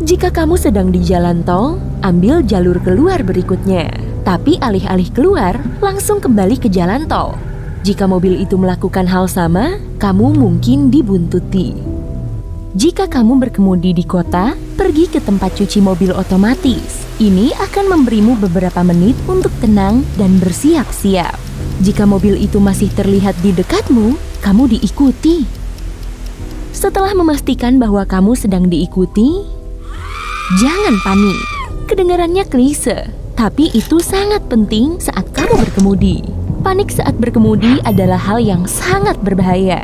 Jika kamu sedang di jalan tol, ambil jalur keluar berikutnya. Tapi alih-alih keluar, langsung kembali ke jalan tol. Jika mobil itu melakukan hal sama, kamu mungkin dibuntuti. Jika kamu berkemudi di kota, pergi ke tempat cuci mobil otomatis. Ini akan memberimu beberapa menit untuk tenang dan bersiap-siap. Jika mobil itu masih terlihat di dekatmu, kamu diikuti. Setelah memastikan bahwa kamu sedang diikuti, jangan panik. Kedengarannya klise, tapi itu sangat penting saat kamu berkemudi. Panik saat berkemudi adalah hal yang sangat berbahaya.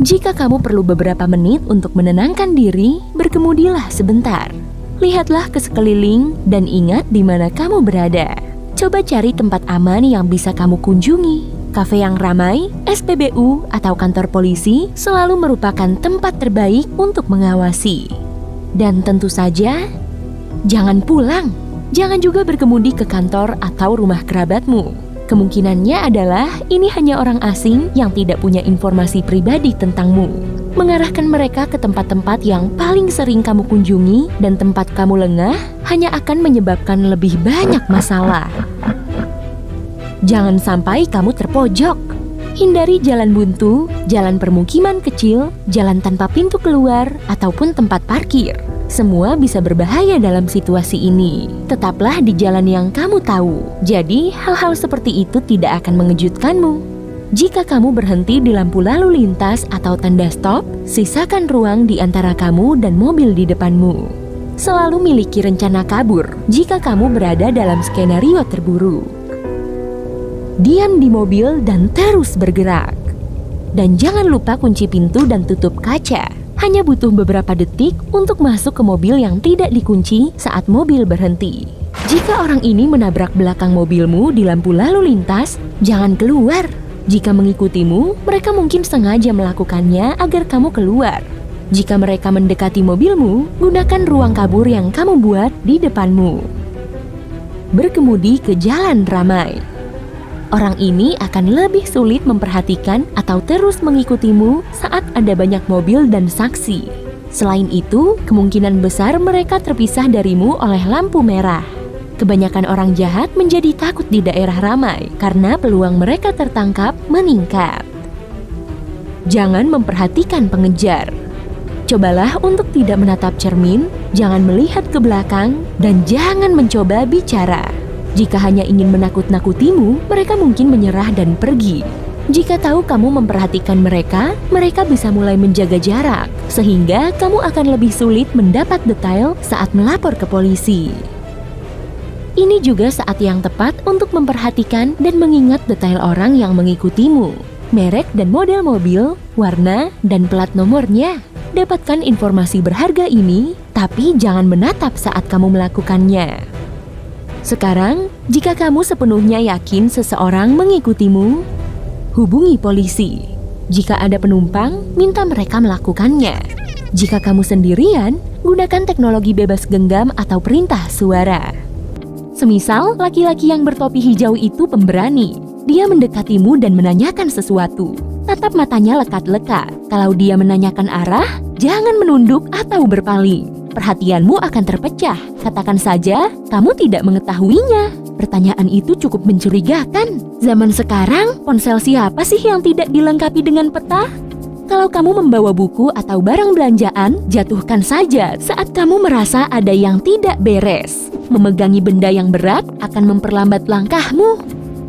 Jika kamu perlu beberapa menit untuk menenangkan diri, berkemudilah sebentar. Lihatlah ke sekeliling dan ingat di mana kamu berada. Coba cari tempat aman yang bisa kamu kunjungi. Kafe yang ramai, SPBU, atau kantor polisi selalu merupakan tempat terbaik untuk mengawasi. Dan tentu saja, jangan pulang. Jangan juga berkemudi ke kantor atau rumah kerabatmu. Kemungkinannya adalah ini hanya orang asing yang tidak punya informasi pribadi tentangmu. Mengarahkan mereka ke tempat-tempat yang paling sering kamu kunjungi dan tempat kamu lengah hanya akan menyebabkan lebih banyak masalah. Jangan sampai kamu terpojok. Hindari jalan buntu, jalan permukiman kecil, jalan tanpa pintu keluar, ataupun tempat parkir. Semua bisa berbahaya dalam situasi ini. Tetaplah di jalan yang kamu tahu. Jadi, hal-hal seperti itu tidak akan mengejutkanmu. Jika kamu berhenti di lampu lalu lintas atau tanda stop, sisakan ruang di antara kamu dan mobil di depanmu. Selalu miliki rencana kabur jika kamu berada dalam skenario terburuk. Diam di mobil dan terus bergerak. Dan jangan lupa kunci pintu dan tutup kaca. Hanya butuh beberapa detik untuk masuk ke mobil yang tidak dikunci saat mobil berhenti. Jika orang ini menabrak belakang mobilmu di lampu lalu lintas, jangan keluar. Jika mengikutimu, mereka mungkin sengaja melakukannya agar kamu keluar. Jika mereka mendekati mobilmu, gunakan ruang kabur yang kamu buat di depanmu. Berkemudi ke jalan ramai. Orang ini akan lebih sulit memperhatikan atau terus mengikutimu saat ada banyak mobil dan saksi. Selain itu, kemungkinan besar mereka terpisah darimu oleh lampu merah. Kebanyakan orang jahat menjadi takut di daerah ramai karena peluang mereka tertangkap meningkat. Jangan memperhatikan pengejar. Cobalah untuk tidak menatap cermin, jangan melihat ke belakang, dan jangan mencoba bicara. Jika hanya ingin menakut-nakutimu, mereka mungkin menyerah dan pergi. Jika tahu kamu memperhatikan mereka, mereka bisa mulai menjaga jarak, sehingga kamu akan lebih sulit mendapat detail saat melapor ke polisi. Ini juga saat yang tepat untuk memperhatikan dan mengingat detail orang yang mengikutimu, merek dan model mobil, warna, dan plat nomornya. Dapatkan informasi berharga ini, tapi jangan menatap saat kamu melakukannya. Sekarang, jika kamu sepenuhnya yakin seseorang mengikutimu, hubungi polisi. Jika ada penumpang, minta mereka melakukannya. Jika kamu sendirian, gunakan teknologi bebas genggam atau perintah suara. Semisal, laki-laki yang bertopi hijau itu pemberani. Dia mendekatimu dan menanyakan sesuatu. Tatap matanya lekat-lekat. Kalau dia menanyakan arah, jangan menunduk atau berpaling. Perhatianmu akan terpecah. Katakan saja, kamu tidak mengetahuinya. Pertanyaan itu cukup mencurigakan. Zaman sekarang, ponsel siapa sih yang tidak dilengkapi dengan peta? Kalau kamu membawa buku atau barang belanjaan, jatuhkan saja saat kamu merasa ada yang tidak beres. Memegangi benda yang berat akan memperlambat langkahmu.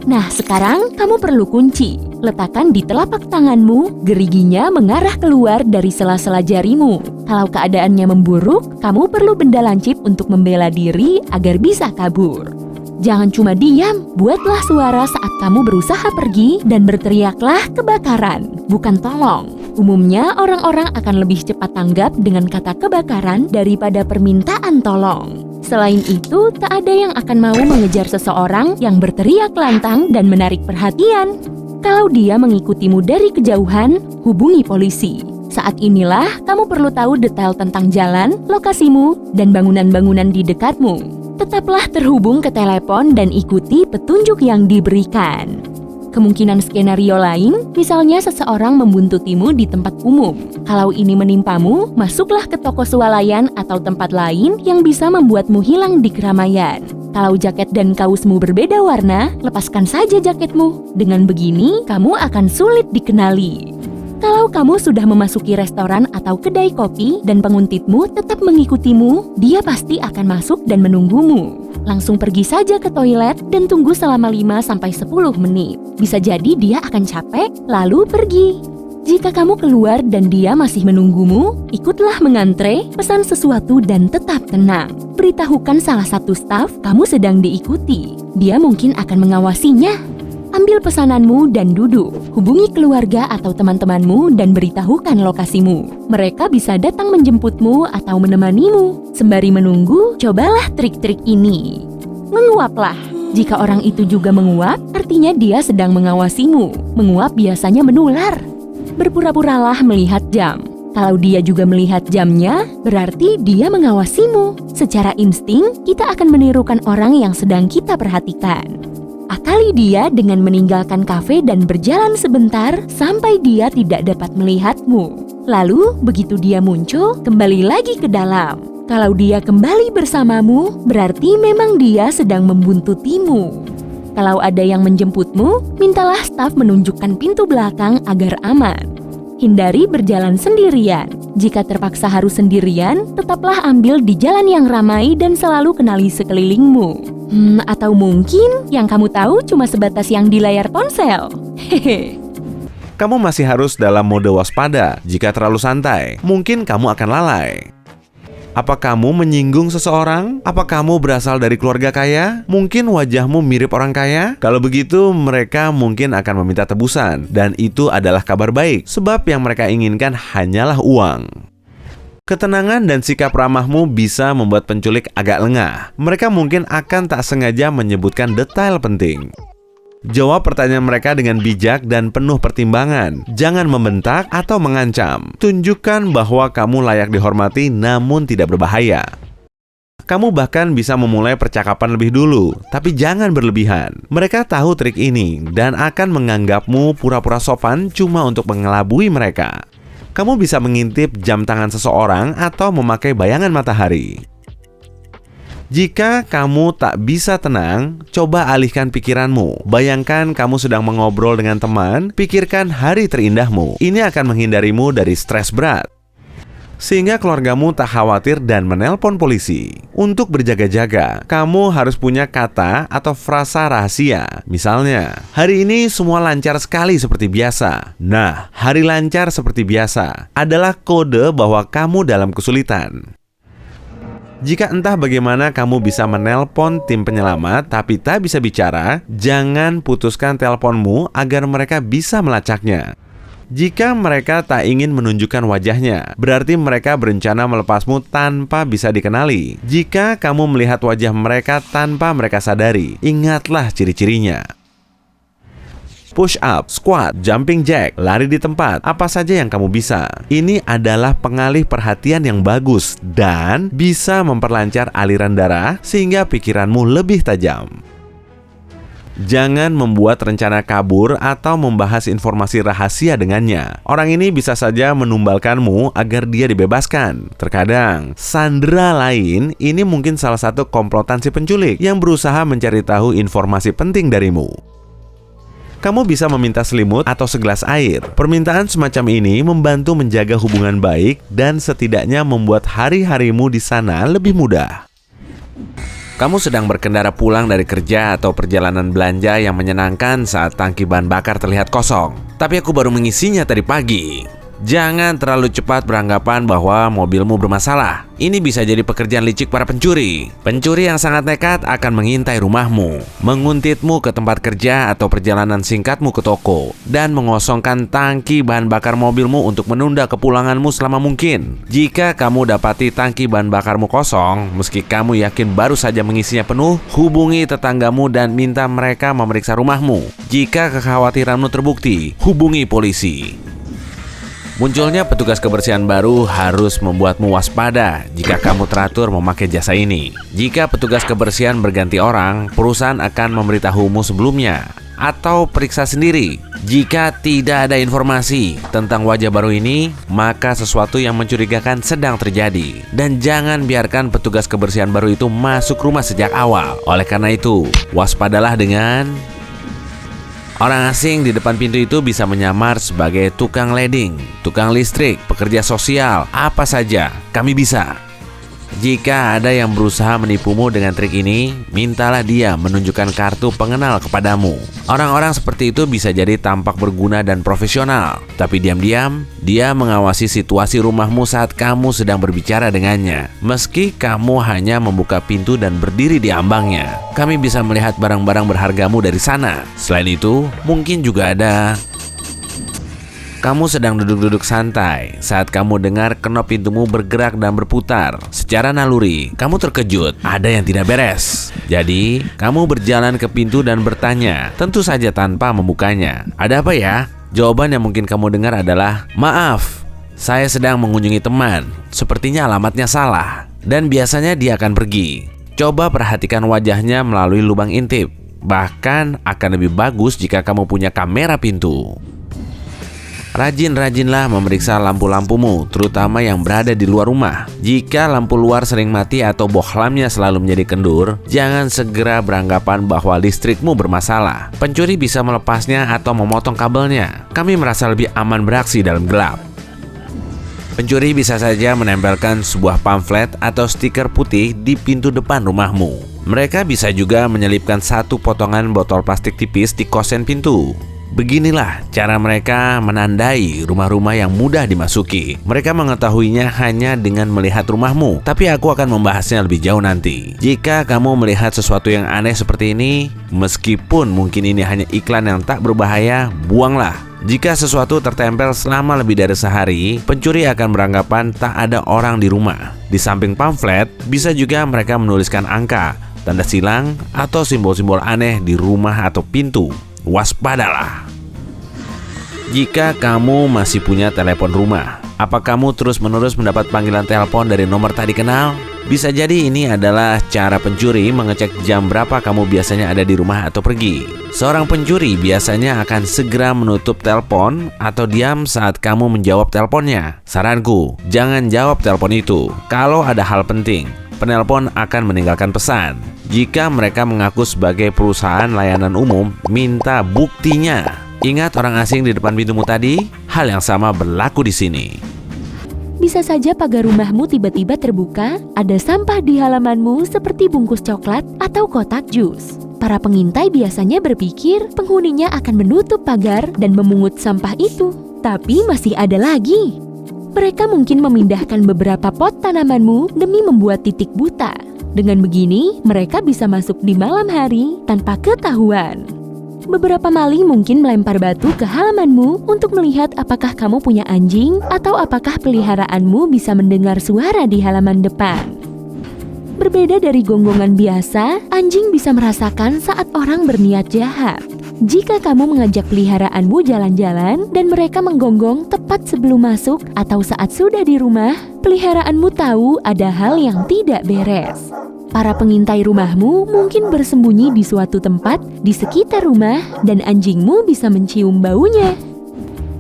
Nah, sekarang kamu perlu kunci. Letakkan di telapak tanganmu, geriginya mengarah keluar dari sela-sela jarimu. Kalau keadaannya memburuk, kamu perlu benda lancip untuk membela diri agar bisa kabur. Jangan cuma diam, buatlah suara saat kamu berusaha pergi dan berteriaklah kebakaran, bukan tolong. Umumnya orang-orang akan lebih cepat tanggap dengan kata kebakaran daripada permintaan tolong. Selain itu, tak ada yang akan mau mengejar seseorang yang berteriak lantang dan menarik perhatian. Kalau dia mengikutimu dari kejauhan, hubungi polisi. Saat inilah kamu perlu tahu detail tentang jalan, lokasimu, dan bangunan-bangunan di dekatmu. Tetaplah terhubung ke telepon dan ikuti petunjuk yang diberikan. Kemungkinan skenario lain, misalnya seseorang membuntutimu di tempat umum. Kalau ini menimpamu, masuklah ke toko swalayan atau tempat lain yang bisa membuatmu hilang di keramaian. Kalau jaket dan kaosmu berbeda warna, lepaskan saja jaketmu. Dengan begini, kamu akan sulit dikenali. Kalau kamu sudah memasuki restoran atau kedai kopi dan penguntitmu tetap mengikutimu, dia pasti akan masuk dan menunggumu. Langsung pergi saja ke toilet dan tunggu selama 5-10 menit. Bisa jadi dia akan capek, lalu pergi. Jika kamu keluar dan dia masih menunggumu, ikutlah mengantre, pesan sesuatu dan tetap tenang. Beritahukan salah satu staf kamu sedang diikuti. Dia mungkin akan mengawasinya. Ambil pesananmu dan duduk. Hubungi keluarga atau teman-temanmu dan beritahukan lokasimu. Mereka bisa datang menjemputmu atau menemanimu. Sembari menunggu, cobalah trik-trik ini. Menguaplah. Jika orang itu juga menguap, artinya dia sedang mengawasimu. Menguap biasanya menular. Berpura-puralah melihat jam. Kalau dia juga melihat jamnya, berarti dia mengawasimu. Secara insting, kita akan menirukan orang yang sedang kita perhatikan. Akali dia dengan meninggalkan kafe dan berjalan sebentar sampai dia tidak dapat melihatmu. Lalu, begitu dia muncul, kembali lagi ke dalam. Kalau dia kembali bersamamu, berarti memang dia sedang membuntutimu. Kalau ada yang menjemputmu, mintalah staf menunjukkan pintu belakang agar aman. Hindari berjalan sendirian. Jika terpaksa harus sendirian, tetaplah ambil di jalan yang ramai dan selalu kenali sekelilingmu. Atau mungkin yang kamu tahu cuma sebatas yang di layar ponsel. Hehe. Kamu masih harus dalam mode waspada. Jika terlalu santai, mungkin kamu akan lalai. Apa kamu menyinggung seseorang? Apa kamu berasal dari keluarga kaya? Mungkin wajahmu mirip orang kaya? Kalau begitu, mereka mungkin akan meminta tebusan. Dan itu adalah kabar baik, sebab yang mereka inginkan hanyalah uang. Ketenangan dan sikap ramahmu bisa membuat penculik agak lengah. Mereka mungkin akan tak sengaja menyebutkan detail penting. Jawab pertanyaan mereka dengan bijak dan penuh pertimbangan. Jangan membentak atau mengancam. Tunjukkan bahwa kamu layak dihormati namun tidak berbahaya. Kamu bahkan bisa memulai percakapan lebih dulu, tapi jangan berlebihan. Mereka tahu trik ini dan akan menganggapmu pura-pura sopan cuma untuk mengelabui mereka. Kamu bisa mengintip jam tangan seseorang atau memakai bayangan matahari. Jika kamu tak bisa tenang, coba alihkan pikiranmu. Bayangkan kamu sedang mengobrol dengan teman, pikirkan hari terindahmu. Ini akan menghindarimu dari stres berat. Sehingga keluargamu tak khawatir dan menelpon polisi. Untuk berjaga-jaga, kamu harus punya kata atau frasa rahasia. Misalnya, hari ini semua lancar sekali seperti biasa. Nah, hari lancar seperti biasa adalah kode bahwa kamu dalam kesulitan. Jika entah bagaimana kamu bisa menelpon tim penyelamat tapi tak bisa bicara, jangan putuskan teleponmu agar mereka bisa melacaknya. Jika mereka tak ingin menunjukkan wajahnya, berarti mereka berencana melepasmu tanpa bisa dikenali. Jika kamu melihat wajah mereka tanpa mereka sadari, ingatlah ciri-cirinya. Push up, squat, jumping jack, lari di tempat, apa saja yang kamu bisa. Ini adalah pengalih perhatian yang bagus dan bisa memperlancar aliran darah sehingga pikiranmu lebih tajam. Jangan membuat rencana kabur atau membahas informasi rahasia dengannya. Orang ini bisa saja menumbalkanmu agar dia dibebaskan. Terkadang, sandera lain ini mungkin salah satu komplotan si penculik yang berusaha mencari tahu informasi penting darimu. Kamu bisa meminta selimut atau segelas air. Permintaan semacam ini membantu menjaga hubungan baik dan setidaknya membuat hari-harimu di sana lebih mudah. Kamu sedang berkendara pulang dari kerja atau perjalanan belanja yang menyenangkan saat tangki bahan bakar terlihat kosong. Tapi aku baru mengisinya tadi pagi. Jangan terlalu cepat beranggapan bahwa mobilmu bermasalah. Ini bisa jadi pekerjaan licik para pencuri. Pencuri yang sangat nekat akan mengintai rumahmu, menguntitmu ke tempat kerja atau perjalanan singkatmu ke toko, dan mengosongkan tangki bahan bakar mobilmu untuk menunda kepulanganmu selama mungkin. Jika kamu dapati tangki bahan bakarmu kosong, meski kamu yakin baru saja mengisinya penuh, hubungi tetanggamu dan minta mereka memeriksa rumahmu. Jika kekhawatiranmu terbukti, hubungi polisi. Munculnya petugas kebersihan baru harus membuatmu waspada jika kamu teratur memakai jasa ini. Jika petugas kebersihan berganti orang, perusahaan akan memberitahumu sebelumnya. atau periksa sendiri. Jika tidak ada informasi tentang wajah baru ini, maka sesuatu yang mencurigakan sedang terjadi. Dan jangan biarkan petugas kebersihan baru itu masuk rumah sejak awal. Oleh karena itu, waspadalah dengan orang asing di depan pintu itu bisa menyamar sebagai tukang leding, tukang listrik, pekerja sosial, apa saja, kami bisa. Jika ada yang berusaha menipumu dengan trik ini, mintalah dia menunjukkan kartu pengenal kepadamu. Orang-orang seperti itu bisa jadi tampak berguna dan profesional, tapi diam-diam dia mengawasi situasi rumahmu saat kamu sedang berbicara dengannya. Meski kamu hanya membuka pintu dan berdiri di ambangnya, kami bisa melihat barang-barang berhargamu dari sana. Selain itu, mungkin juga ada kamu sedang duduk-duduk santai saat kamu dengar kenop pintumu bergerak dan berputar. Secara naluri, kamu terkejut, ada yang tidak beres. Jadi, kamu berjalan ke pintu dan bertanya, tentu saja tanpa membukanya. Ada apa ya? Jawaban yang mungkin kamu dengar adalah, maaf, saya sedang mengunjungi teman. Sepertinya alamatnya salah. Dan biasanya dia akan pergi. Coba perhatikan wajahnya melalui lubang intip. Bahkan akan lebih bagus jika kamu punya kamera pintu. Rajin-rajinlah memeriksa lampu-lampumu, terutama yang berada di luar rumah. Jika lampu luar sering mati atau bohlamnya selalu menjadi kendur, jangan segera beranggapan bahwa listrikmu bermasalah. Pencuri bisa melepasnya atau memotong kabelnya. Kami merasa lebih aman beraksi dalam gelap. Pencuri bisa saja menempelkan sebuah pamflet atau stiker putih di pintu depan rumahmu. Mereka bisa juga menyelipkan satu potongan botol plastik tipis di kosen pintu. Beginilah cara mereka menandai rumah-rumah yang mudah dimasuki. Mereka mengetahuinya hanya dengan melihat rumahmu, tapi aku akan membahasnya lebih jauh nanti. Jika kamu melihat sesuatu yang aneh seperti ini, meskipun mungkin ini hanya iklan yang tak berbahaya, buanglah. Jika sesuatu tertempel selama lebih dari sehari, pencuri akan beranggapan tak ada orang di rumah. Di samping pamflet, bisa juga mereka menuliskan angka, tanda silang, atau simbol-simbol aneh di rumah atau pintu. Waspadalah. Jika kamu masih punya telepon rumah, apa kamu terus-menerus mendapat panggilan telepon dari nomor tak dikenal? Bisa jadi ini adalah cara pencuri mengecek jam berapa kamu biasanya ada di rumah atau pergi. Seorang pencuri biasanya akan segera menutup telepon atau diam saat kamu menjawab teleponnya. Saranku, jangan jawab telepon itu. Kalau ada hal penting, penelpon akan meninggalkan pesan. Jika mereka mengaku sebagai perusahaan layanan umum, minta buktinya. Ingat orang asing di depan pintumu tadi? Hal yang sama berlaku di sini. Bisa saja pagar rumahmu tiba-tiba terbuka, ada sampah di halamanmu seperti bungkus coklat atau kotak jus. Para pengintai biasanya berpikir penghuninya akan menutup pagar dan memungut sampah itu. Tapi masih ada lagi. Mereka mungkin memindahkan beberapa pot tanamanmu demi membuat titik buta. Dengan begini, mereka bisa masuk di malam hari tanpa ketahuan. Beberapa maling mungkin melempar batu ke halamanmu untuk melihat apakah kamu punya anjing atau apakah peliharaanmu bisa mendengar suara di halaman depan. Berbeda dari gonggongan biasa, anjing bisa merasakan saat orang berniat jahat. Jika kamu mengajak peliharaanmu jalan-jalan dan mereka menggonggong tepat sebelum masuk atau saat sudah di rumah, peliharaanmu tahu ada hal yang tidak beres. Para pengintai rumahmu mungkin bersembunyi di suatu tempat di sekitar rumah dan anjingmu bisa mencium baunya.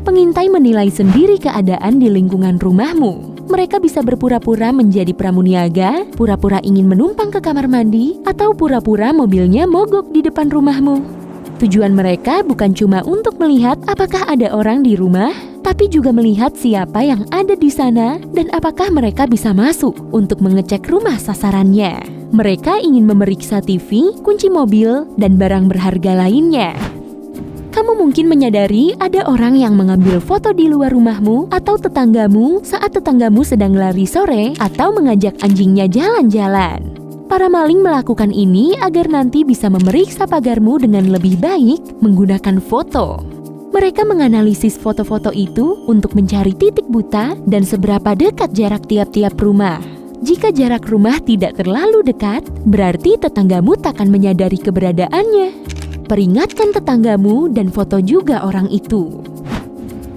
Pengintai menilai sendiri keadaan di lingkungan rumahmu. Mereka bisa berpura-pura menjadi pramuniaga, pura-pura ingin menumpang ke kamar mandi, atau pura-pura mobilnya mogok di depan rumahmu. Tujuan mereka bukan cuma untuk melihat apakah ada orang di rumah, tapi juga melihat siapa yang ada di sana dan apakah mereka bisa masuk untuk mengecek rumah sasarannya. Mereka ingin memeriksa TV, kunci mobil, dan barang berharga lainnya. Kamu mungkin menyadari ada orang yang mengambil foto di luar rumahmu atau tetanggamu saat tetanggamu sedang lari sore atau mengajak anjingnya jalan-jalan. Para maling melakukan ini agar nanti bisa memeriksa pagarmu dengan lebih baik menggunakan foto. Mereka menganalisis foto-foto itu untuk mencari titik buta dan seberapa dekat jarak tiap-tiap rumah. Jika jarak rumah tidak terlalu dekat, berarti tetanggamu takkan menyadari keberadaannya. Peringatkan tetanggamu dan foto juga orang itu.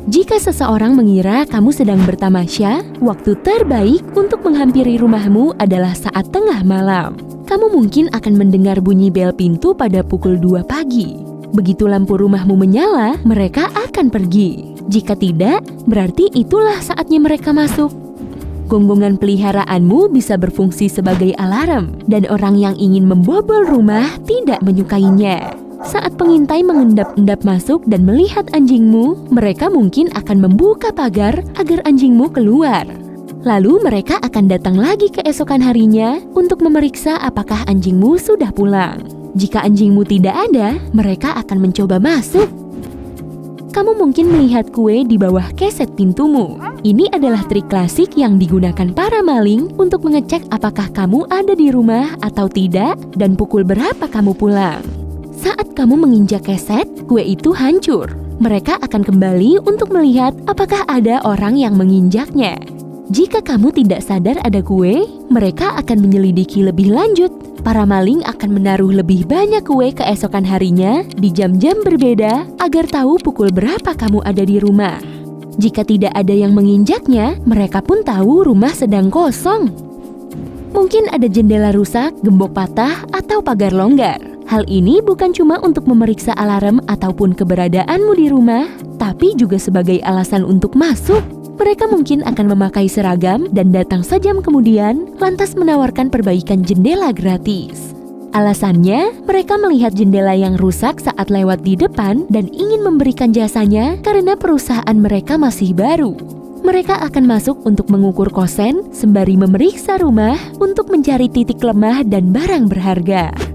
Jika seseorang mengira kamu sedang bertamasya, waktu terbaik untuk menghampiri rumahmu adalah saat tengah malam. Kamu mungkin akan mendengar bunyi bel pintu pada pukul 2 pagi. Begitu lampu rumahmu menyala, mereka akan pergi. Jika tidak, berarti itulah saatnya mereka masuk. Gonggongan peliharaanmu bisa berfungsi sebagai alarm, dan orang yang ingin membobol rumah tidak menyukainya. Saat pengintai mengendap-endap masuk dan melihat anjingmu, mereka mungkin akan membuka pagar agar anjingmu keluar. Lalu mereka akan datang lagi keesokan harinya untuk memeriksa apakah anjingmu sudah pulang. Jika anjingmu tidak ada, mereka akan mencoba masuk. Kamu mungkin melihat kue di bawah keset pintumu. Ini adalah trik klasik yang digunakan para maling untuk mengecek apakah kamu ada di rumah atau tidak dan pukul berapa kamu pulang. Saat kamu menginjak keset, kue itu hancur. Mereka akan kembali untuk melihat apakah ada orang yang menginjaknya. Jika kamu tidak sadar ada kue, mereka akan menyelidiki lebih lanjut. Para maling akan menaruh lebih banyak kue keesokan harinya di jam-jam berbeda agar tahu pukul berapa kamu ada di rumah. Jika tidak ada yang menginjaknya, mereka pun tahu rumah sedang kosong. Mungkin ada jendela rusak, gembok patah, atau pagar longgar. Hal ini bukan cuma untuk memeriksa alarm ataupun keberadaanmu di rumah, tapi juga sebagai alasan untuk masuk. Mereka mungkin akan memakai seragam dan datang sejam kemudian, lantas menawarkan perbaikan jendela gratis. Alasannya, mereka melihat jendela yang rusak saat lewat di depan dan ingin memberikan jasanya karena perusahaan mereka masih baru. Mereka akan masuk untuk mengukur kosen sembari memeriksa rumah untuk mencari titik lemah dan barang berharga.